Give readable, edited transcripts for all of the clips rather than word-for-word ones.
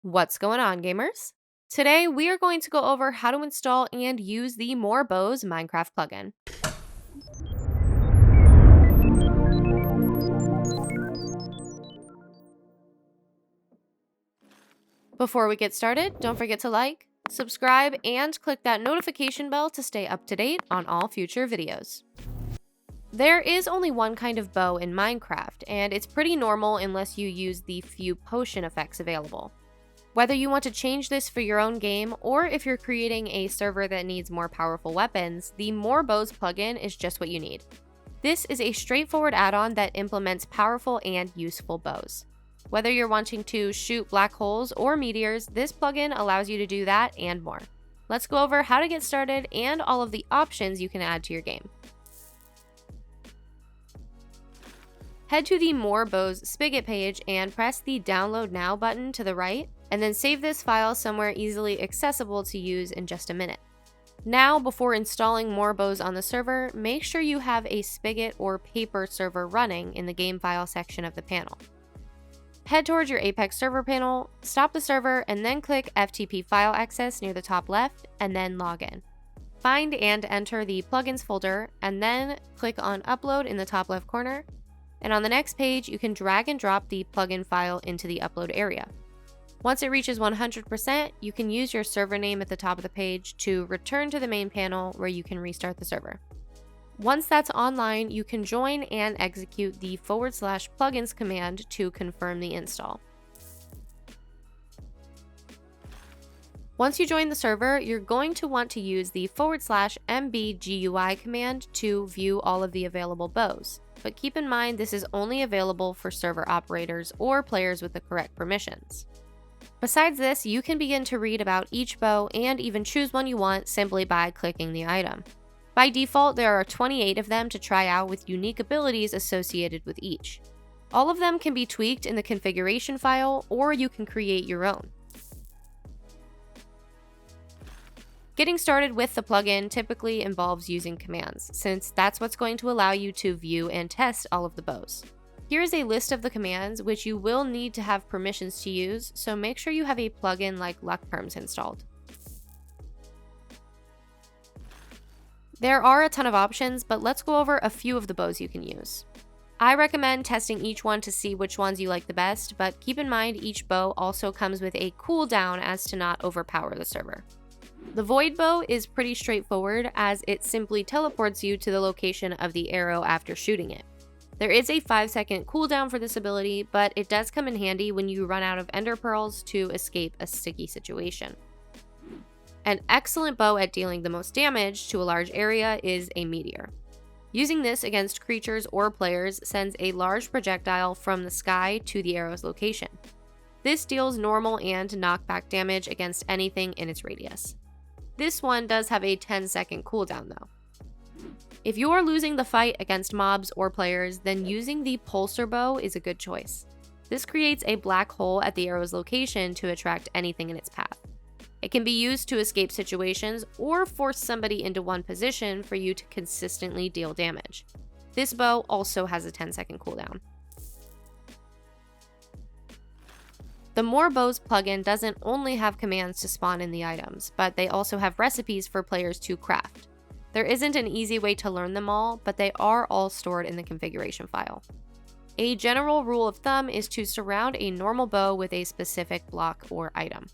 What's going on, gamers? Today, we are going to go over how to install and use the Moar Bows Minecraft plugin. Before we get started, don't forget to like, subscribe, and click that notification bell to stay up to date on all future videos. There is only one kind of bow in Minecraft, and it's pretty normal unless you use the few potion effects available. Whether you want to change this for your own game, or if you're creating a server that needs more powerful weapons, the Moar Bows plugin is just what you need. This is a straightforward add-on that implements powerful and useful bows. Whether you're wanting to shoot black holes or meteors, this plugin allows you to do that and more. Let's go over how to get started and all of the options you can add to your game. Head to the Moar Bows Spigot page and press the Download Now button to the right, and then save this file somewhere easily accessible to use in just a minute. Now, before installing Moar Bows on the server, make sure you have a Spigot or paper server running in the game file section of the panel. Head towards your Apex server panel, stop the server, and then click FTP file access near the top left, and then log in. Find and enter the plugins folder, and then click on Upload in the top left corner, and on the next page, you can drag and drop the plugin file into the upload area. Once it reaches 100%, you can use your server name at the top of the page to return to the main panel where you can restart the server. Once that's online, you can join and execute the /plugins command to confirm the install. Once you join the server, you're going to want to use the /mbgui command to view all of the available bows. But keep in mind this is only available for server operators or players with the correct permissions. Besides this, you can begin to read about each bow and even choose one you want simply by clicking the item. By default, there are 28 of them to try out with unique abilities associated with each. All of them can be tweaked in the configuration file, or you can create your own. Getting started with the plugin typically involves using commands, since that's what's going to allow you to view and test all of the bows. Here's a list of the commands which you will need to have permissions to use, so make sure you have a plugin like LuckPerms installed. There are a ton of options, but let's go over a few of the bows you can use. I recommend testing each one to see which ones you like the best, but keep in mind each bow also comes with a cooldown as to not overpower the server. The Void Bow is pretty straightforward as it simply teleports you to the location of the arrow after shooting it. There is a 5-second cooldown for this ability, but it does come in handy when you run out of ender pearls to escape a sticky situation. An excellent bow at dealing the most damage to a large area is a meteor. Using this against creatures or players sends a large projectile from the sky to the arrow's location. This deals normal and knockback damage against anything in its radius. This one does have a 10-second cooldown though. If you're losing the fight against mobs or players, then using the pulsar bow is a good choice. This creates a black hole at the arrow's location to attract anything in its path. It can be used to escape situations or force somebody into one position for you to consistently deal damage. This bow also has a 10-second cooldown. The Moar Bows plugin doesn't only have commands to spawn in the items, but they also have recipes for players to craft. There isn't an easy way to learn them all, but they are all stored in the configuration file. A general rule of thumb is to surround a normal bow with a specific block or item.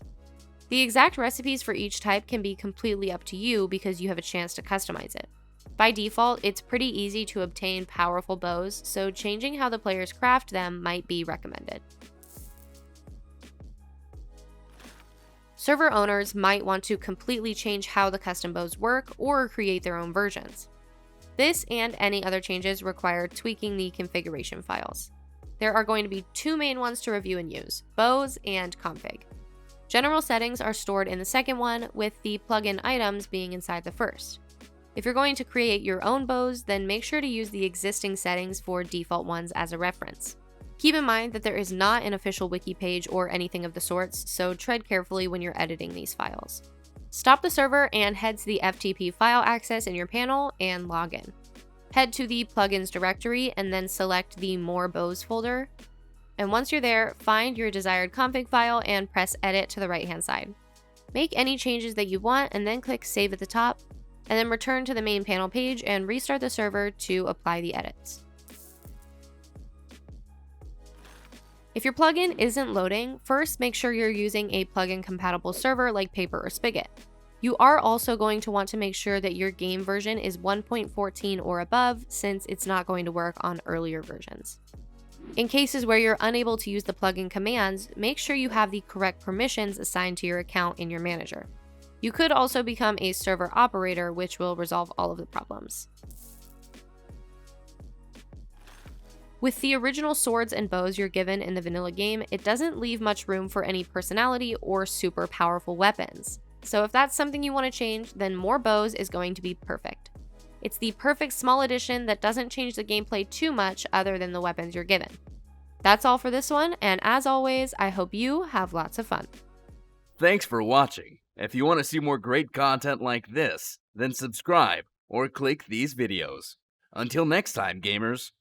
The exact recipes for each type can be completely up to you because you have a chance to customize it. By default, it's pretty easy to obtain powerful bows, so changing how the players craft them might be recommended. Server owners might want to completely change how the custom bows work or create their own versions. This and any other changes require tweaking the configuration files. There are going to be two main ones to review and use: bows and config. General settings are stored in the second one, with the plugin items being inside the first. If you're going to create your own bows, then make sure to use the existing settings for default ones as a reference. Keep in mind that there is not an official wiki page or anything of the sorts, so tread carefully when you're editing these files. Stop the server and head to the FTP file access in your panel and log in. Head to the plugins directory and then select the Moar Bows folder. And once you're there, find your desired config file and press edit to the right-hand side. Make any changes that you want and then click save at the top, and then return to the main panel page and restart the server to apply the edits. If your plugin isn't loading, first make sure you're using a plugin compatible server like Paper or Spigot. You are also going to want to make sure that your game version is 1.14 or above, since it's not going to work on earlier versions. In cases where you're unable to use the plugin commands, make sure you have the correct permissions assigned to your account in your manager. You could also become a server operator, which will resolve all of the problems. With the original swords and bows you're given in the vanilla game, it doesn't leave much room for any personality or super powerful weapons. So if that's something you want to change, then Moar Bows is going to be perfect. It's the perfect small addition that doesn't change the gameplay too much other than the weapons you're given. That's all for this one, and as always, I hope you have lots of fun. Thanks for watching. If you want to see more great content like this, then subscribe or click these videos. Until next time, gamers.